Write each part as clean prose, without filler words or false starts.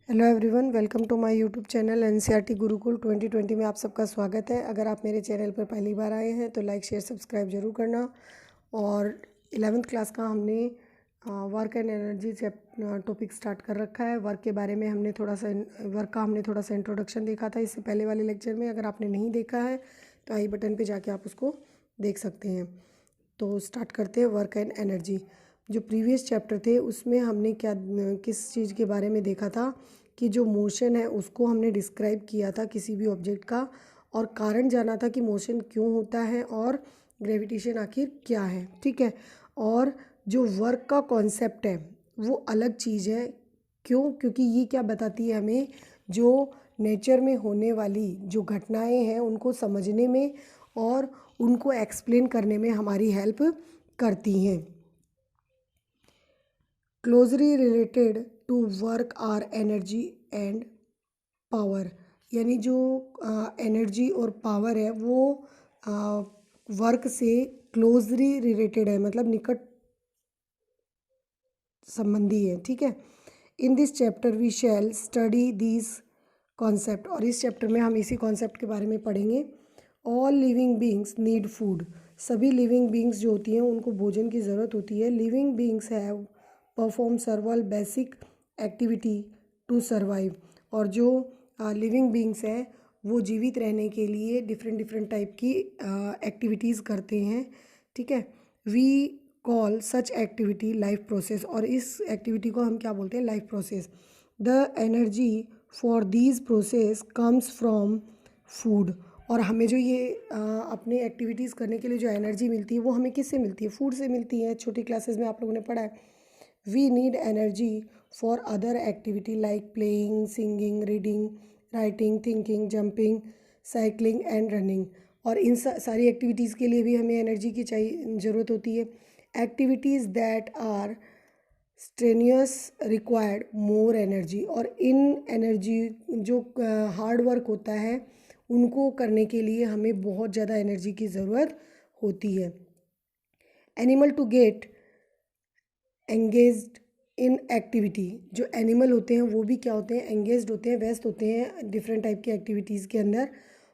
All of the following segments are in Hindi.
Hello everyone, welcome to my YouTube channel NCERT Gurukul 2020 में आप सबका स्वागत है। अगर आप मेरे चैनल पर पहली बार आए हैं तो लाइक शेयर सब्सक्राइब जरूर करना। और 11th क्लास का हमने work and energy topic start कर रखा है। वर्क के बारे में हमने थोड़ा सा इंट्रोडक्शन देखा था इससे पहले वाले लेक्चर में। अगर आपने नहीं देखा है तो आई बटन पे जाके आप उसको देख सकते हैं। तो स्टार्ट करते हैं वर्क एंड एनर्जी। जो प्रीवियस चैप्टर थे उसमें हमने किस चीज़ के बारे में देखा था कि जो मोशन है उसको हमने डिस्क्राइब किया था किसी भी ऑब्जेक्ट का, और कारण जाना था कि मोशन क्यों होता है और ग्रेविटेशन आखिर क्या है। ठीक है। और जो वर्क का कॉन्सेप्ट है वो अलग चीज़ है। क्यों? क्योंकि ये क्या बताती है हमें, जो नेचर में होने वाली जो घटनाएं हैं उनको समझने में और उनको एक्सप्लेन करने में हमारी हेल्प करती हैं। Closely related to work are energy and power, यानी जो एनर्जी और पावर है वो वर्क से क्लोजली रिलेटेड है, मतलब निकट संबंधी है। ठीक है। In this chapter we shall study this concept, और इस चैप्टर में हम इसी कॉन्सेप्ट के बारे में पढ़ेंगे। All living beings need food, सभी लिविंग बींग्स जो होती हैं उनको भोजन की ज़रूरत होती है। Living beings have perform several basic activity to survive, और जो लिविंग बींग्स हैं वो जीवित रहने के लिए डिफरेंट टाइप की एक्टिविटीज़ करते हैं। ठीक है। We call such activity life process, और इस एक्टिविटी को हम क्या बोलते हैं? Life process. The energy for these process comes from food, और हमें जो ये अपने एक्टिविटीज़ करने के लिए जो एनर्जी मिलती है वो हमें किससे मिलती है? फूड से मिलती है। छोटी क्लासेस में आप लोगों ने पढ़ा है। We need energy for other activity like playing, singing, reading, writing, thinking, jumping, cycling and running, और इन सारी एक्टिविटीज़ के लिए भी हमें एनर्जी की ज़रूरत होती है। Activities that are strenuous required more energy, और इन एनर्जी जो हार्ड वर्क होता है उनको करने के लिए हमें बहुत ज़्यादा एनर्जी की ज़रूरत होती है। Animal to get engaged in activity, जो एनिमल होते हैं वो भी क्या होते हैं? एंगेज्ड होते हैं, व्यस्त होते हैं डिफरेंट टाइप की एक्टिविटीज़ के अंदर।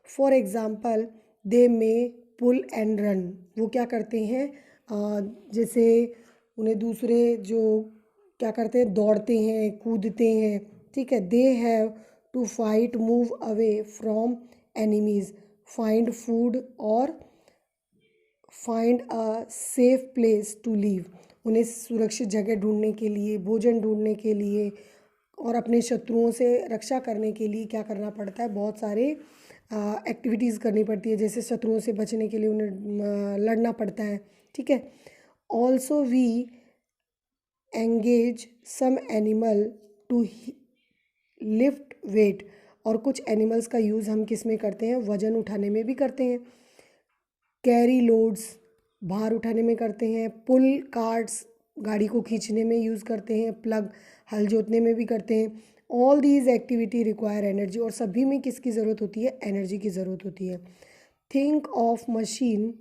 For example they may pull and run, वो क्या करते हैं? जैसे उन्हें दूसरे जो क्या करते हैं, दौड़ते हैं, कूदते हैं। ठीक है। They have to fight, move away from enemies, find food और find a safe place to live, उन्हें सुरक्षित जगह ढूंढने के लिए, भोजन ढूंढने के लिए और अपने शत्रुओं से रक्षा करने के लिए क्या करना पड़ता है? बहुत सारे एक्टिविटीज़ करनी पड़ती है। जैसे शत्रुओं से बचने के लिए उन्हें लड़ना पड़ता है। ठीक है। Also we engage some animal to lift weight, और कुछ एनिमल्स का यूज़ हम किस में करते हैं? वजन उठाने में भी करते हैं। कैरी लोड्स, भार उठाने में करते हैं। पुल कार्ट्स, गाड़ी को खींचने में यूज़ करते हैं। प्लग, हल जोतने में भी करते हैं। All these activity require energy, और सभी में किसकी ज़रूरत होती है? एनर्जी की ज़रूरत होती है। Think of machine,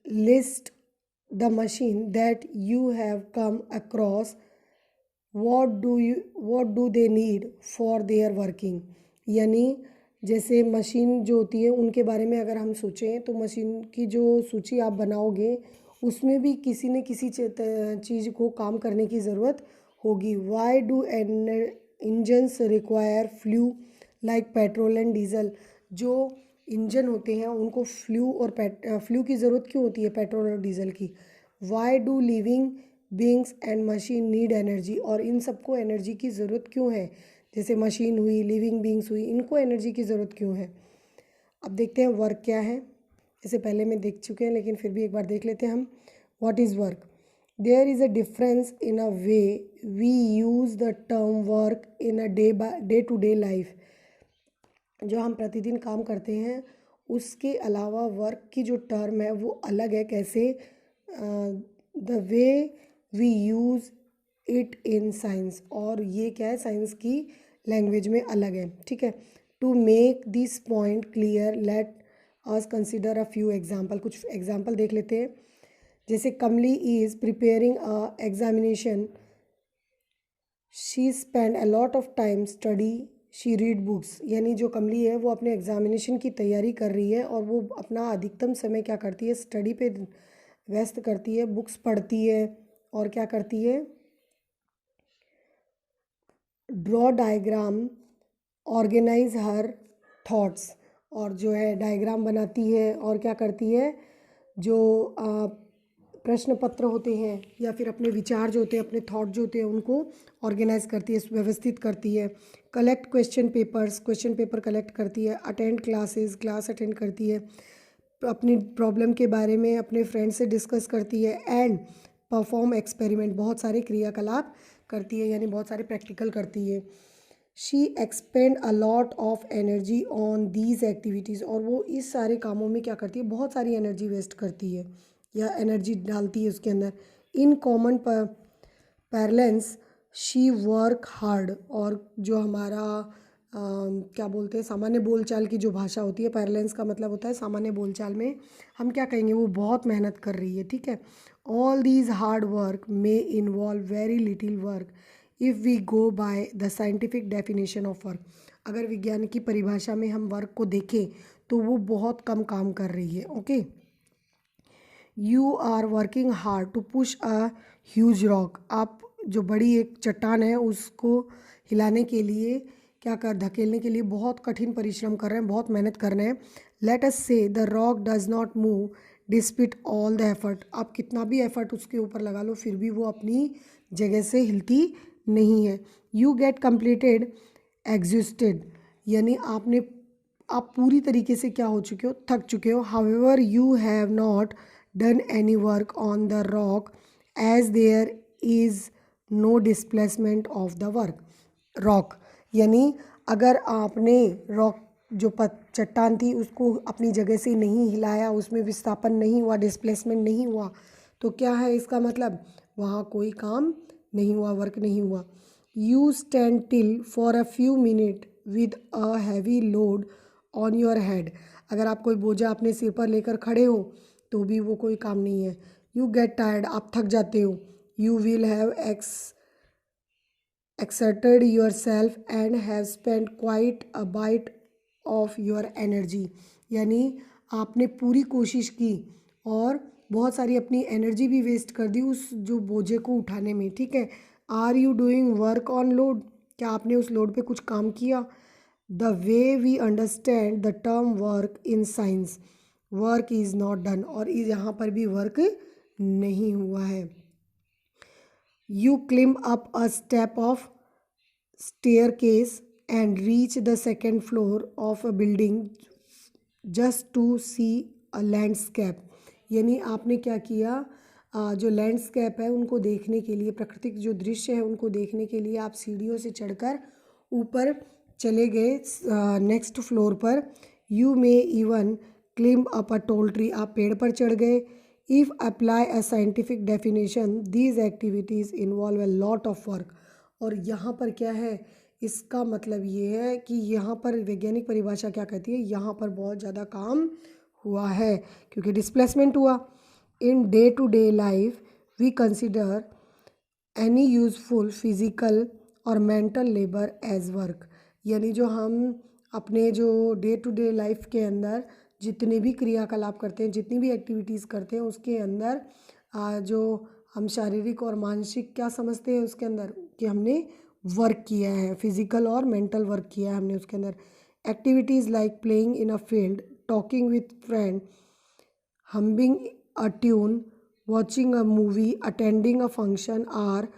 list the machine that you have come across, what do they need for their working, यानी जैसे मशीन जो होती है उनके बारे में अगर हम सोचें तो मशीन की जो सूची आप बनाओगे उसमें भी किसी न किसी चीज़ को काम करने की ज़रूरत होगी। Why do engines require flu like petrol and diesel, जो इंजन होते हैं उनको फ्लू की ज़रूरत क्यों होती है? पेट्रोल और डीजल की। Why do living beings and machine need energy, और इन सबको एनर्जी की ज़रूरत क्यों है? जैसे मशीन हुई, लिविंग बींग्स हुई, इनको एनर्जी की ज़रूरत क्यों है? अब देखते हैं वर्क क्या है। जैसे पहले में देख चुके हैं लेकिन फिर भी एक बार देख लेते हैं हम। What is work? There is a difference in a way we use the term work in a day to day life, जो हम प्रतिदिन काम करते हैं उसके अलावा वर्क की जो टर्म है वो अलग है। कैसे? The way we use it in science, और ये क्या है? साइंस की लैंग्वेज में अलग है। ठीक है। To make this point clear let us consider a few example, कुछ एग्जाम्पल देख लेते हैं। जैसे Kamali is preparing a examination, she spend a lot of time study, she read books. यानी जो कमली है वो अपने एग्जामिनेशन की तैयारी कर रही है और वो अपना अधिकतम समय क्या करती है, स्टडी पे व्यस्त करती है, बुक्स पढ़ती है और क्या करती है, draw diagram, organise her thoughts. और जो है डायग्राम बनाती है और क्या करती है, जो प्रश्न पत्र होते हैं या फिर अपने विचार जो होते हैं, अपने थॉट जो होते हैं, उनको ऑर्गेनाइज करती है, व्यवस्थित करती है। Collect question papers, question paper collect करती है। अटेंड क्लासेस, क्लास अटेंड करती है। अपनी प्रॉब्लम के बारे में अपने फ्रेंड से डिस्कस करती है। एंड परफॉर्म एक्सपेरिमेंट, बहुत सारे क्रियाकलाप करती है, यानी बहुत सारे प्रैक्टिकल करती है। She expand a lot of energy on these activities, और वो इस सारे कामों में क्या करती है, बहुत सारी एनर्जी वेस्ट करती है या एनर्जी डालती है उसके अंदर। In common parlance she work hard, और जो हमारा क्या बोलते हैं, सामान्य बोलचाल की जो भाषा होती है, पैरलेंस का मतलब होता है सामान्य बोलचाल में हम क्या कहेंगे, वो बहुत मेहनत कर रही है, ठीक है। All these hard work may involve very little work if we go by the scientific definition of work. अगर विज्ञान की परिभाषा में हम वर्क को देखें तो वो बहुत कम काम कर रही है, okay. You are working hard to push a huge rock, आप जो बड़ी एक चट्टान है उसको हिलाने के लिए क्या कर, धकेलने के लिए बहुत कठिन परिश्रम कर रहे हैं, बहुत मेहनत कर रहे हैं। Let us say the rock does not move despite all the effort, आप कितना भी एफर्ट उसके ऊपर लगा लो फिर भी वो अपनी जगह से हिलती नहीं है। यू गेट कंप्लीटेड एग्जिस्टेड, यानी आप पूरी तरीके से क्या हो चुके हो, थक चुके हो। However you have not done any work on the rock as there is no displacement of the work rock, यानी अगर आपने रॉक जो चट्टान थी उसको अपनी जगह से नहीं हिलाया, उसमें विस्थापन नहीं हुआ, डिस्प्लेसमेंट नहीं हुआ, तो क्या है इसका मतलब, वहाँ कोई काम नहीं हुआ, वर्क नहीं हुआ। You stand till for a few minute with a heavy load on your head, अगर आप कोई बोझा अपने सिर पर लेकर खड़े हो तो भी वो कोई काम नहीं है। यू गेट टायर्ड, आप थक जाते हो। You will have exerted yourself and have spent quite a bit of your energy, यानी आपने पूरी कोशिश की और बहुत सारी अपनी एनर्जी भी वेस्ट कर दी उस जो बोझे को उठाने में, ठीक है। Are you doing work on load, क्या आपने उस लोड पे कुछ काम किया। The way we understand the term work in science, work is not done, और यहाँ पर भी वर्क नहीं हुआ है। You climb up a step of staircase and reach the second floor of a building just to see a landscape, यानी आपने क्या किया, जो लैंडस्केप है उनको देखने के लिए, प्राकृतिक जो दृश्य है उनको देखने के लिए आप सीढ़ियों से चढ़कर ऊपर चले गए नेक्स्ट फ्लोर पर। You may even climb up a tall tree, आप पेड़ पर चढ़ गए। If apply a scientific definition these activities involve a lot of work, और यहाँ पर क्या है, इसका मतलब ये है कि यहाँ पर वैज्ञानिक परिभाषा क्या कहती है, यहाँ पर बहुत ज़्यादा काम हुआ है क्योंकि डिस्प्लेसमेंट हुआ। In day to day life we consider any useful physical और मेंटल लेबर एज वर्क, यानी जो हम अपने जो डे टू डे लाइफ के अंदर जितने भी क्रियाकलाप करते हैं, जितनी भी एक्टिविटीज़ करते हैं, उसके अंदर जो हम शारीरिक और मानसिक क्या समझते हैं उसके अंदर, कि हमने वर्क किया है, फिज़िकल और मेंटल वर्क किया है हमने उसके अंदर। Activities like playing in a field, talking with friend, humming a tune, watching a movie, attending a function are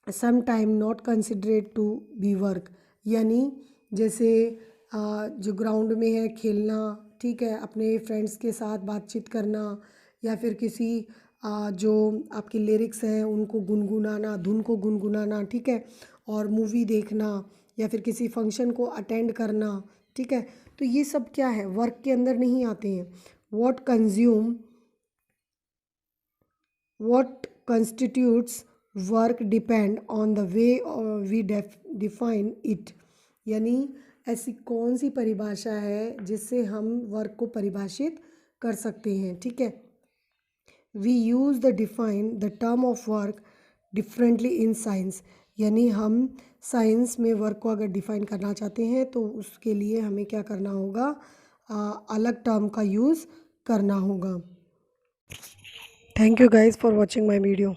sometime not considered to be work, यानी जैसे जो ग्राउंड में है खेलना, ठीक है, अपने फ्रेंड्स के साथ बातचीत करना, या फिर किसी जो आपकी लिरिक्स हैं उनको गुनगुनाना, धुन को गुनगुनाना, ठीक है, और मूवी देखना या फिर किसी फंक्शन को अटेंड करना, ठीक है, तो ये सब क्या है, वर्क के अंदर नहीं आते हैं। What constitutes work depend on the way we define it, यानी ऐसी कौन सी परिभाषा है जिससे हम वर्क को परिभाषित कर सकते हैं, ठीक है। We use the define the term of work differently in science, यानी हम साइंस में वर्क को अगर डिफ़ाइन करना चाहते हैं तो उसके लिए हमें क्या करना होगा, अलग टर्म का यूज़ करना होगा। Thank you guys for watching my video.